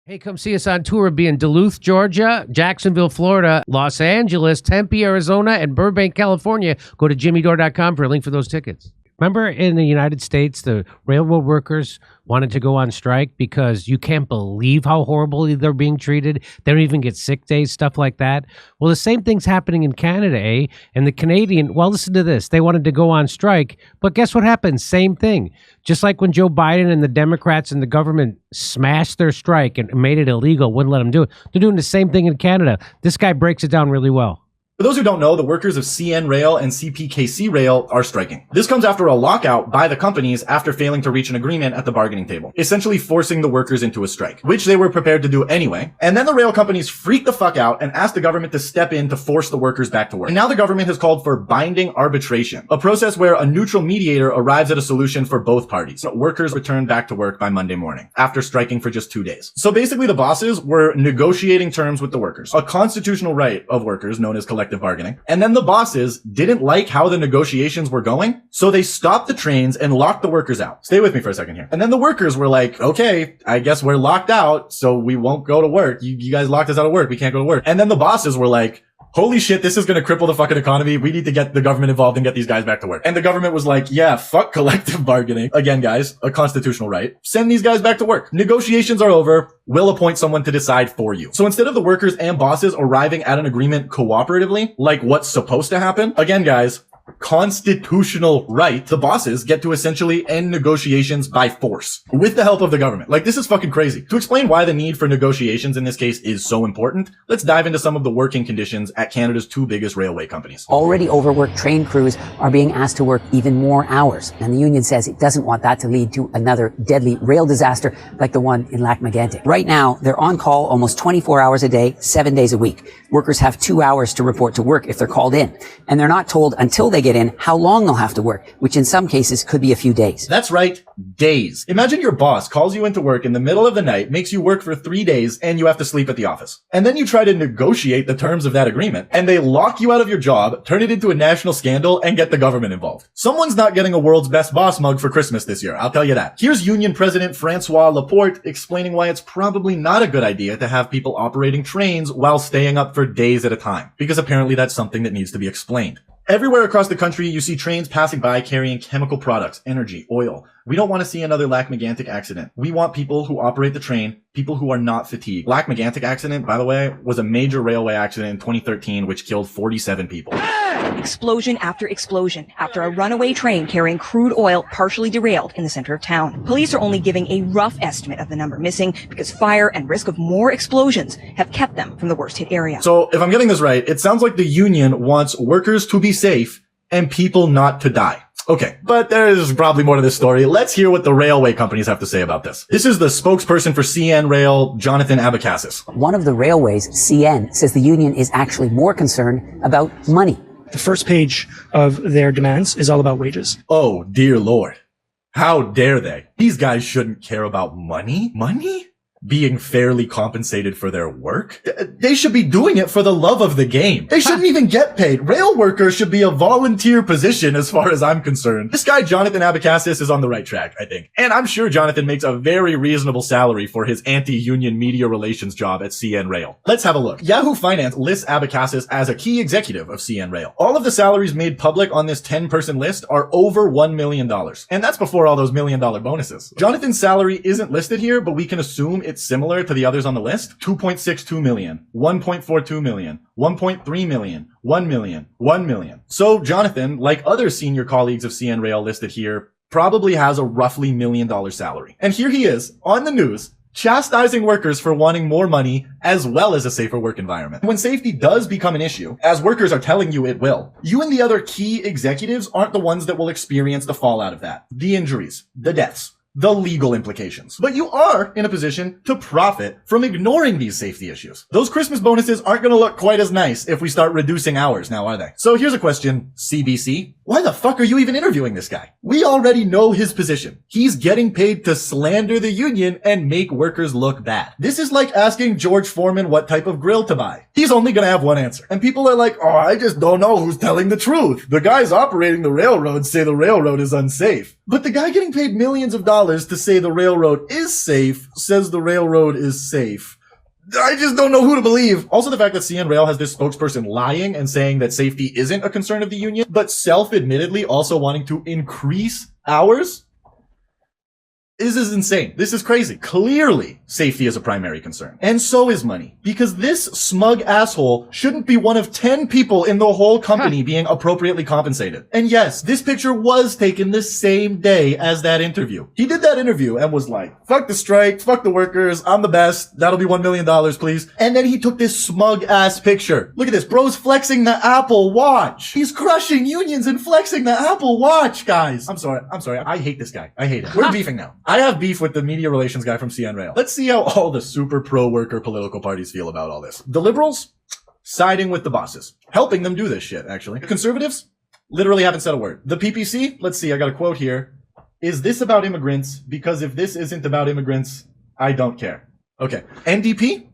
Hey, come see us on tour. We'll be in Duluth, Georgia, Jacksonville, Florida, Los Angeles, Tempe, Arizona, and Burbank, California. Go to jimmydore.com for a link for those tickets. Remember in the United States, the railroad workers wanted to go on strike because you can't believe how horribly they're being treated. They don't even get sick days, stuff like that. Well, the same thing's happening in Canada, eh? And the Canadian, well, listen to this. They wanted to go on strike, but guess what happened? Same thing. Just like when Joe Biden and the Democrats and the government smashed their strike and made it illegal, wouldn't let them do it. They're doing the same thing in Canada. This guy breaks it down really well. For those who don't know, the workers of CN Rail and CPKC Rail are striking. This comes after a lockout by the companies after failing to reach an agreement at the bargaining table, essentially forcing the workers into a strike, which they were prepared to do anyway. And then the rail companies freaked the fuck out and asked the government to step in to force the workers back to work. And now the government has called for binding arbitration, a process where a neutral mediator arrives at a solution for both parties. Workers return back to work by Monday morning after striking for just 2 days. So basically the bosses were negotiating terms with the workers, a constitutional right of workers known as collective bargaining. And then the bosses didn't like how the negotiations were going, so they stopped the trains and locked the workers out. Stay with me for a second here. And then the workers were like, okay, I guess we're locked out, so we won't go to work. You guys locked us out of work. We can't go to work. And then the bosses were like, holy shit, this is going to cripple the fucking economy. We need to get the government involved and get these guys back to work. And the government was like, yeah, fuck collective bargaining. Again, guys, a constitutional right. Send these guys back to work. Negotiations are over. We'll appoint someone to decide for you. So instead of the workers and bosses arriving at an agreement cooperatively, like what's supposed to happen, again, guys, constitutional right, the bosses get to essentially end negotiations by force with the help of the government. Like, this is fucking crazy. To explain why the need for negotiations in this case is so important, let's dive into some of the working conditions at Canada's 2 biggest railway companies. Already overworked train crews are being asked to work even more hours, and the union says it doesn't want that to lead to another deadly rail disaster like the one in Lac-Mégantic. Right now, they're on call almost 24 hours a day, 7 days a week. Workers have 2 hours to report to work if they're called in, and they're not told until they get in how long they'll have to work, which in some cases could be a few days. That's right, days. Imagine your boss calls you into work in the middle of the night, makes you work for 3 days, and you have to sleep at the office. And then you try to negotiate the terms of that agreement, and they lock you out of your job, turn it into a national scandal, and get the government involved. Someone's not getting a world's best boss mug for Christmas this year, I'll tell you that. Here's Union President Francois Laporte explaining why it's probably not a good idea to have people operating trains while staying up for days at a time, because apparently that's something that needs to be explained. Everywhere across the country, you see trains passing by carrying chemical products, energy, oil. We don't want to see another Lac-Mégantic accident. We want people who operate the train, people who are not fatigued. Lac-Mégantic accident, by the way, was a major railway accident in 2013 which killed 47 people. Explosion after a runaway train carrying crude oil partially derailed in the center of town. Police are only giving a rough estimate of the number missing because fire and risk of more explosions have kept them from the worst hit area. So if I'm getting this right, it sounds like the union wants workers to be safe and people not to die. Okay, but there is probably more to this story. Let's hear what the railway companies have to say about this. This is the spokesperson for CN Rail, Jonathan Abacassis. One of the railways, CN, says the union is actually more concerned about money. The first page of their demands is all about wages. Oh, dear Lord. How dare they? These guys shouldn't care about money? Money? Being fairly compensated for their work? They should be doing it for the love of the game. They shouldn't even get paid. Rail workers should be a volunteer position as far as I'm concerned. This guy, Jonathan Abacassis, is on the right track, I think. And I'm sure Jonathan makes a very reasonable salary for his anti-union media relations job at CN Rail. Let's have a look. Yahoo Finance lists Abacassis as a key executive of CN Rail. All of the salaries made public on this 10-person list are over $1 million. And that's before all those $1 million bonuses. Jonathan's salary isn't listed here, but we can assume it's similar to the others on the list. 2.62 million, 1.42 million, 1.3 million, 1 million, 1 million. So Jonathan, like other senior colleagues of CN Rail listed here, probably has a roughly $1 million salary. And here he is on the news, chastising workers for wanting more money as well as a safer work environment. When safety does become an issue, as workers are telling you it will, you and the other key executives aren't the ones that will experience the fallout of that. The injuries, the deaths, the legal implications. But you are in a position to profit from ignoring these safety issues. Those Christmas bonuses aren't going to look quite as nice if we start reducing hours now, are they? So here's a question, CBC. Why the fuck are you even interviewing this guy? We already know his position. He's getting paid to slander the union and make workers look bad. This is like asking George Foreman what type of grill to buy. He's only going to have one answer. And people are like, oh, I just don't know who's telling the truth. The guys operating the railroad say the railroad is unsafe. But the guy getting paid millions of dollars to say the railroad is safe says the railroad is safe. I just don't know who to believe. Also, the fact that CN Rail has this spokesperson lying and saying that safety isn't a concern of the union, but self-admittedly also wanting to increase hours. This is insane. This is crazy. Clearly, safety is a primary concern. And so is money. Because this smug asshole shouldn't be one of 10 people in the whole company being appropriately compensated. And yes, this picture was taken the same day as that interview. He did that interview and was like, fuck the strike, fuck the workers, I'm the best, that'll be $1 million, please. And then he took this smug ass picture. Look at this, bro's flexing the Apple Watch. He's crushing unions and flexing the Apple Watch, guys. I'm sorry. I hate this guy. I hate him. We're beefing now. I have beef with the media relations guy from CN Rail. Let's see how all the super pro-worker political parties feel about all this. The liberals, siding with the bosses. Helping them do this shit, actually. The conservatives, literally haven't said a word. The PPC, let's see, I got a quote here. Is this about immigrants? Because if this isn't about immigrants, I don't care. Okay. NDP?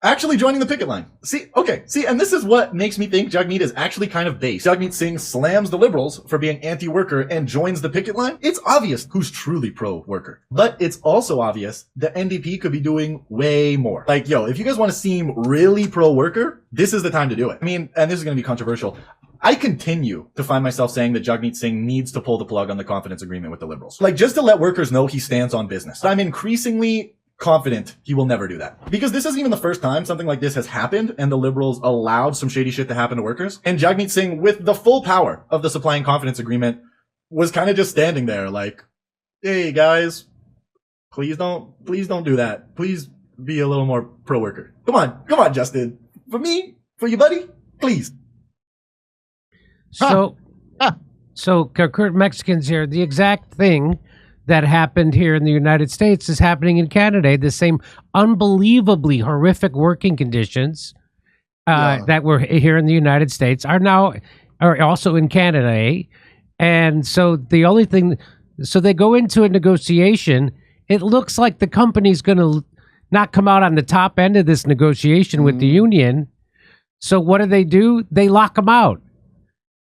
Actually joining the picket line. See, and this is what makes me think Jagmeet is actually kind of base. Jagmeet Singh slams the liberals for being anti-worker and joins the picket line. It's obvious who's truly pro-worker. But it's also obvious that NDP could be doing way more. Like, yo, if you guys want to seem really pro-worker, this is the time to do it. I mean, and this is going to be controversial. I continue to find myself saying that Jagmeet Singh needs to pull the plug on the confidence agreement with the liberals. Like, just to let workers know he stands on business. I'm increasingly confident he will never do that. Because this isn't even the first time something like this has happened and the liberals allowed some shady shit to happen to workers. And Jagmeet Singh, with the full power of the supply and confidence agreement, was kind of just standing there like, hey guys, please don't do that. Please be a little more pro-worker. Come on, Justin. For me, for you, buddy, please. So Kurt Mexican's here. The exact thing that happened here in the United States is happening in Canada. The same unbelievably horrific working conditions that were here in the United States are also in Canada. Eh? And so the only thing, so they go into a negotiation. It looks like the company's going to not come out on the top end of this negotiation with the union. So what do? They lock them out.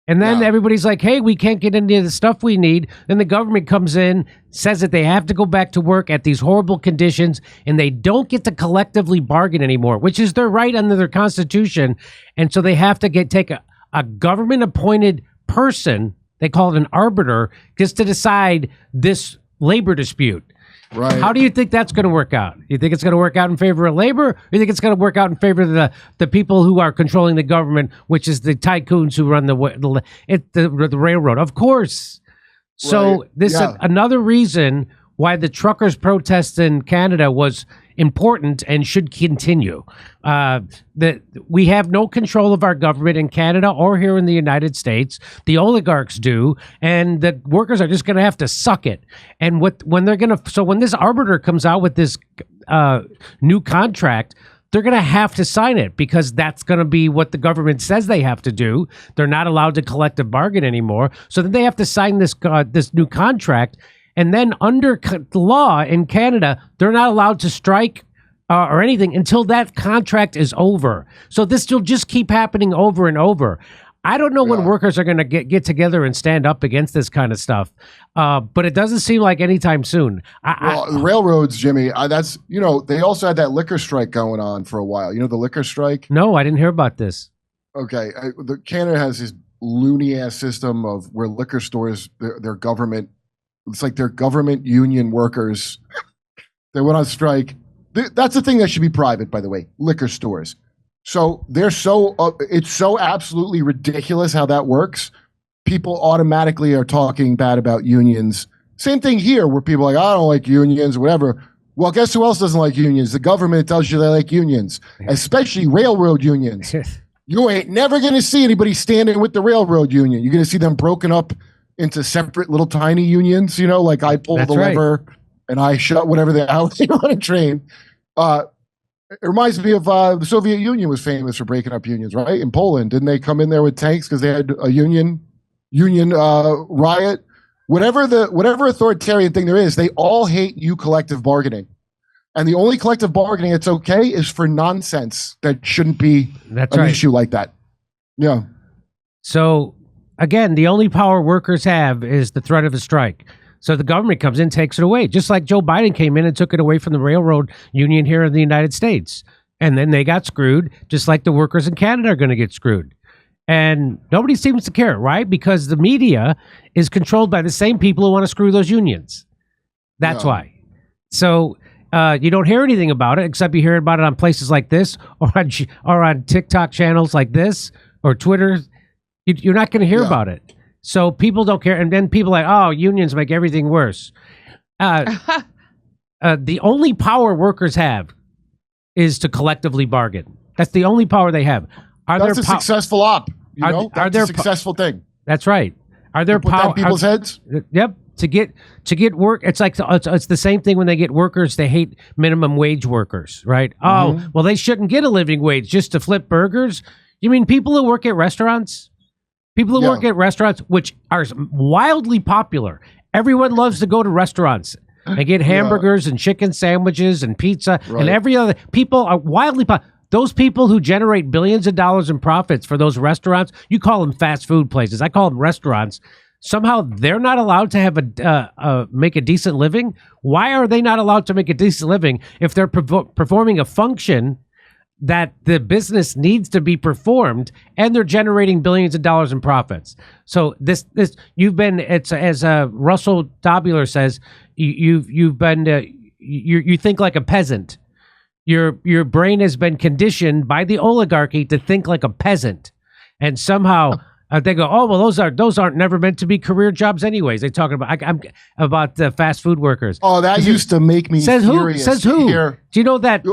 And then everybody's like, hey, we can't get into the stuff we need. Then the government comes in, says that they have to go back to work at these horrible conditions, and they don't get to collectively bargain anymore, which is their right under their constitution. And so they have to take a government-appointed person, they call it an arbiter, just to decide this labor dispute. Right. How do you think that's going to work out? You think it's going to work out in favor of labor? Or you think it's going to work out in favor of the people who are controlling the government, which is the tycoons who run the railroad? Of course. So this is another reason why the truckers' protest in Canada was important and should continue. That we have no control of our government in Canada or here in the United States. The oligarchs do, and the workers are just going to have to suck it. And when this arbiter comes out with this new contract, they're going to have to sign it because that's going to be what the government says they have to do. They're not allowed to collective bargain anymore. So then they have to sign this new contract. And then under law in Canada, they're not allowed to strike or anything until that contract is over. So this will just keep happening over and over. I don't know when workers are going to get together and stand up against this kind of stuff, but it doesn't seem like anytime soon. The railroads, Jimmy, they also had that liquor strike going on for a while. You know the liquor strike? No, I didn't hear about this. Okay. Canada has this loony-ass system of where liquor stores, their government, it's like they're government union workers. They went on strike. That's the thing that should be private, by the way, liquor stores. So it's so absolutely ridiculous how that works. People automatically are talking bad about unions. Same thing here where people are like, I don't like unions, whatever. Well, guess who else doesn't like unions? The government tells you they like unions, especially railroad unions. You ain't never going to see anybody standing with the railroad union. You're going to see them broken up into separate little tiny unions, like I pull the lever and I shut how they run a train. It reminds me of the Soviet Union was famous for breaking up unions, right? In Poland, didn't they come in there with tanks because they had a union riot? Whatever authoritarian thing there is, they all hate you collective bargaining. And the only collective bargaining that's okay is for nonsense that shouldn't be an issue like that. Yeah. So again, the only power workers have is the threat of a strike. So the government comes in, takes it away, just like Joe Biden came in and took it away from the railroad union here in the United States. And then they got screwed, just like the workers in Canada are going to get screwed. And nobody seems to care, right? Because the media is controlled by the same people who want to screw those unions. That's why. So you don't hear anything about it, except you hear about it on places like this, or on TikTok channels like this, or Twitter. You're not going to hear about it. So people don't care. And then people are like, oh, unions make everything worse. The only power workers have is to collectively bargain. That's the only power they have. That's a successful op. That's a successful thing. That's right. Are there power on people's heads? Yep. To get work, it's like it's the same thing when they get workers. They hate minimum wage workers, right? Oh, well, they shouldn't get a living wage just to flip burgers. You mean people who work at restaurants? People who work at restaurants, which are wildly popular. Everyone loves to go to restaurants and get hamburgers and chicken sandwiches and pizza and every other. People are wildly popular. Those people who generate billions of dollars in profits for those restaurants, you call them fast food places. I call them restaurants. Somehow they're not allowed to have make a decent living. Why are they not allowed to make a decent living if they're performing a function that the business needs to be performed, and they're generating billions of dollars in profits? So this you've been, it's as Russell Tabular says, you've been you think like a peasant. Your brain has been conditioned by the oligarchy to think like a peasant, and somehow they go, oh well, those aren't never meant to be career jobs anyways. They talking about the fast food workers. Oh, that used to make me furious. Says who? Do you know that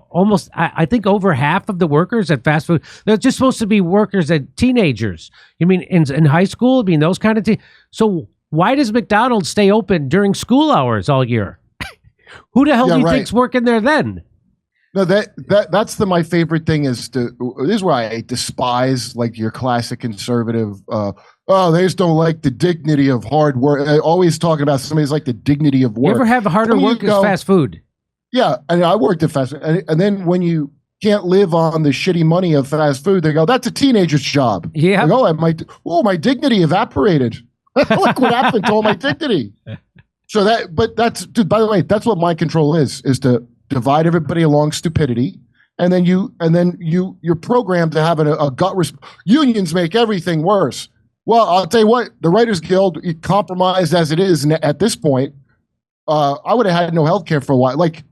almost I think over half of the workers at fast food, they're just supposed to be workers at teenagers. You mean in high school? I mean those kind of things. So why does McDonald's stay open during school hours all year? Who the hell do you think's working there then? No, that's my favorite thing this is why I despise like your classic conservative. They just don't like the dignity of hard work. Always talking about somebody's like the dignity of work. You ever have harder work as fast food? Yeah, and I worked at fast food, and then when you can't live on the shitty money of fast food, they go, "That's a teenager's job." Yeah. Like, my dignity evaporated. Look what happened to all my dignity. So by the way, that's what mind control is to divide everybody along stupidity, and then you're programmed to have a gut unions make everything worse. Well, I'll tell you what, the Writers Guild, compromised as it is at this point, I would have had no health care for a while. Like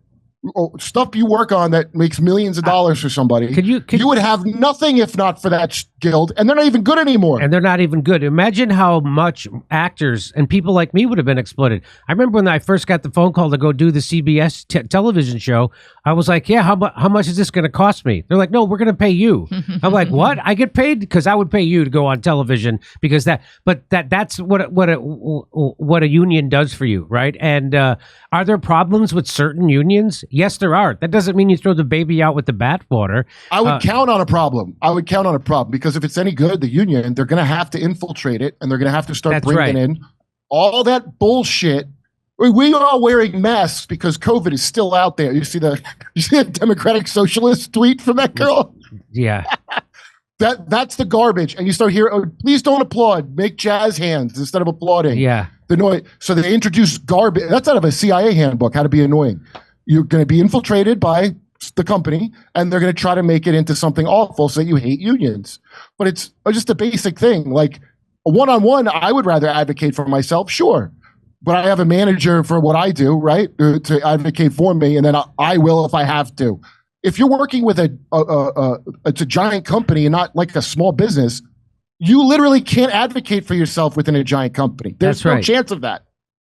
stuff you work on that makes millions of dollars for somebody, you would have nothing if not for that guild, and they're not even good anymore. And they're not even good. Imagine how much actors and people like me would have been exploited. I remember when I first got the phone call to go do the CBS television show, I was like, yeah, how much is this going to cost me? They're like, no, we're going to pay you. I'm like, what? I get paid? Because I would pay you to go on television because that's what a union does for you, right? And are there problems with certain unions? Yes, there are. That doesn't mean you throw the baby out with the bathwater. I would count on a problem. Because if it's any good, the union, they're going to have to infiltrate it, and they're going to have to start bringing in all that bullshit. We are all wearing masks because COVID is still out there. You see the Democratic Socialist tweet from that girl? Yeah. That's the garbage. And you start hearing, please don't applaud. Make jazz hands instead of applauding. Yeah. So they introduce garbage. That's out of a CIA handbook, how to be annoying. You're going to be infiltrated by the company, and they're going to try to make it into something awful so that you hate unions. But it's just a basic thing. Like a one-on-one, I would rather advocate for myself, sure. But I have a manager for what I do, right, to advocate for me, and then I will if I have to. If you're working with it's a giant company and not like a small business, you literally can't advocate for yourself within a giant company. There's no chance of that.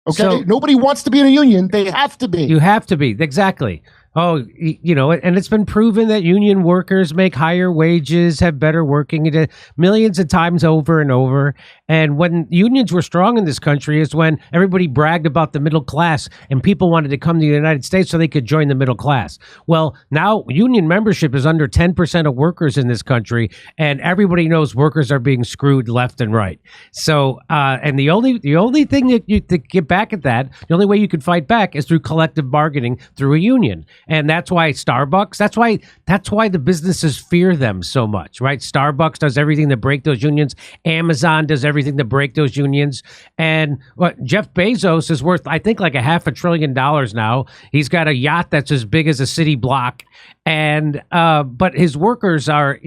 Okay? So, nobody wants to be in a union. They have to be. You have to be. Exactly. Oh, and it's been proven that union workers make higher wages, have better working millions of times over and over. And when unions were strong in this country is when everybody bragged about the middle class and people wanted to come to the United States so they could join the middle class. Well, now union membership is under 10% of workers in this country, and everybody knows workers are being screwed left and right. So, and the only thing that to get back at that, the only way you can fight back is through collective bargaining through a union. And that's why Starbucks, that's why the businesses fear them so much, right? Starbucks does everything to break those unions. Amazon does everything everything to break those unions. And what Jeff Bezos is worth, I think, like $500 billion now. He's got a yacht that's as big as a city block. And but his workers are,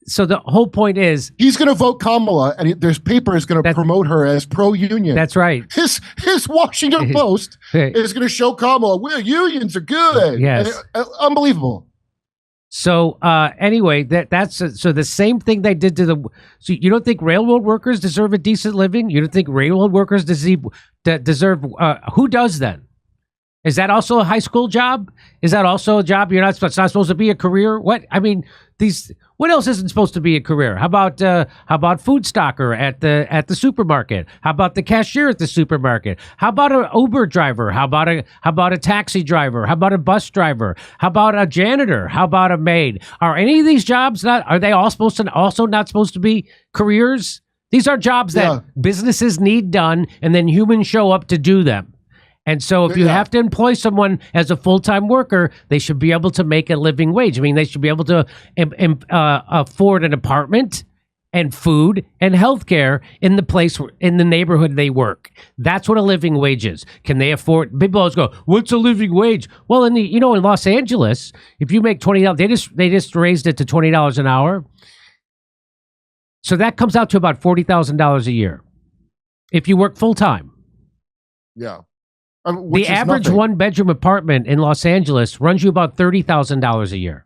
so the whole point is he's going to vote Kamala, and there's papers going to promote her as pro-union. That's right. His Washington Post is going to show Kamala, well, unions are good. Yes, unbelievable. So anyway, that's so the same thing they did to the. So you don't think railroad workers deserve a decent living? You don't think railroad workers deserve? Who does then? Is that also a high school job? Is that also a job it's not supposed to be a career? What I mean, what else isn't supposed to be a career? How about food stocker at the supermarket? How about the cashier at the supermarket? How about an Uber driver? How about a taxi driver? How about a bus driver? How about a janitor? How about a maid? Are any of these jobs are they all not supposed to be careers? These are jobs that businesses need done, and then humans show up to do them. And so if you have to employ someone as a full-time worker, they should be able to make a living wage. I mean, they should be able to afford an apartment and food and health care in the neighborhood they work. That's what a living wage is. Can they afford? People always go, what's a living wage? Well, in Los Angeles, if you make $20, they just raised it to $20 an hour. So that comes out to about $40,000 a year if you work full-time. Yeah. The average one-bedroom apartment in Los Angeles runs you about $30,000 a year.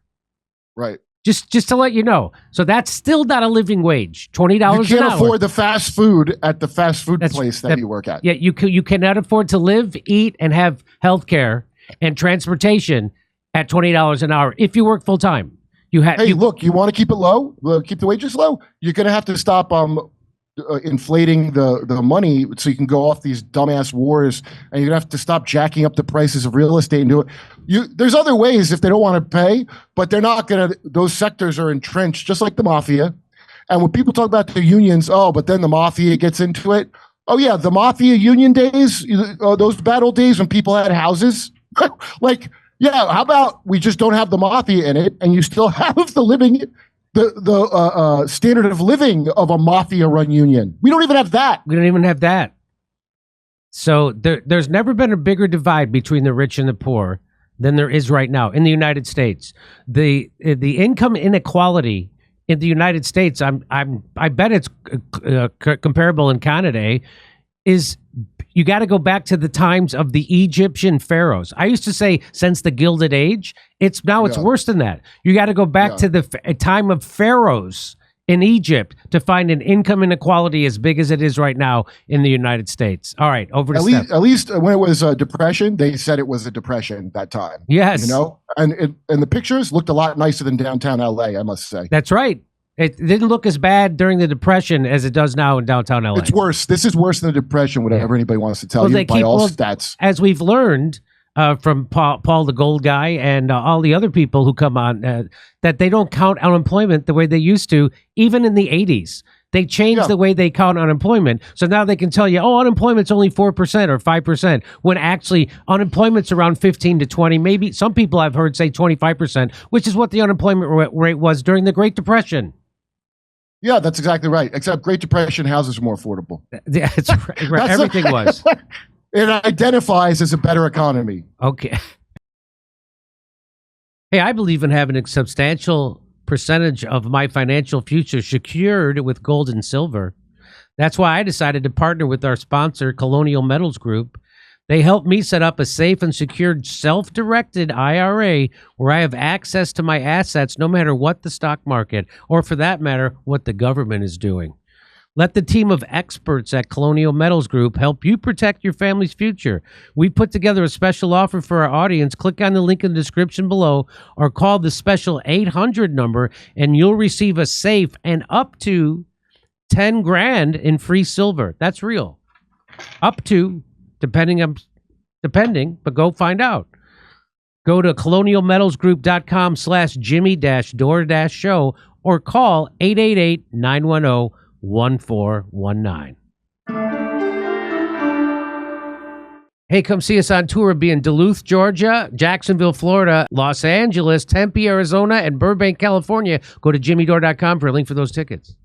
Right. Just to let you know. So that's still not a living wage. $20 an hour. You can't afford the fast food at the fast food place that you work at. Yeah, you cannot afford to live, eat, and have health care and transportation at $20 an hour if you work full-time. Look, you want to keep it low? Keep the wages low? You're going to have to stop inflating the money so you can go off these dumbass wars, and you're gonna have to stop jacking up the prices of real estate and do it. There's other ways if they don't want to pay, but they're not gonna. Those sectors are entrenched, just like the mafia. And when people talk about the unions, but then the mafia gets into it. Oh yeah, the mafia union days, those bad old days when people had houses. How about we just don't have the mafia in it, and you still have the living. The standard of living of a mafia-run union. We don't even have that. So there's never been a bigger divide between the rich and the poor than there is right now in the United States. The income inequality in the United States, I bet it's comparable in Canada. Is you got to go back to the times of the Egyptian pharaohs. I used to say since the Gilded Age. It's worse than that. You got to go back to the time of pharaohs in Egypt to find an income inequality as big as it is right now in the United States. All right, over to Steph. At least when it was a depression, they said it was a depression that time. Yes, and the pictures looked a lot nicer than downtown LA. I must say. That's right. It didn't look as bad during the Depression as it does now in downtown LA. It's worse. This is worse than the Depression, whatever anybody wants to tell you by all stats. As we've learned from Paul the Gold Guy and all the other people who come on, that they don't count unemployment the way they used to, even in the 80s. They changed the way they count unemployment. So now they can tell you, unemployment's only 4% or 5%, when actually unemployment's around 15 to 20. Maybe some people I've heard say 25%, which is what the unemployment rate was during the Great Depression. Yeah, that's exactly right. Except Great Depression houses are more affordable. Yeah, that's right. Everything was. It identifies as a better economy. Okay. Hey, I believe in having a substantial percentage of my financial future secured with gold and silver. That's why I decided to partner with our sponsor, Colonial Metals Group. They helped me set up a safe and secured self-directed IRA where I have access to my assets no matter what the stock market, or for that matter, what the government is doing. Let the team of experts at Colonial Metals Group help you protect your family's future. We put together a special offer for our audience. Click on the link in the description below or call the special 800 number and you'll receive a safe and up to 10 grand in free silver. That's real. Up to, depending, but go find out. Go to colonialmetalsgroup.com/Jimmy-Dore-show or call 888-910-1419. Hey, come see us on tour. We'll be in Duluth, Georgia, Jacksonville, Florida, Los Angeles, Tempe, Arizona, and Burbank, California. Go to jimmydore.com for a link for those tickets.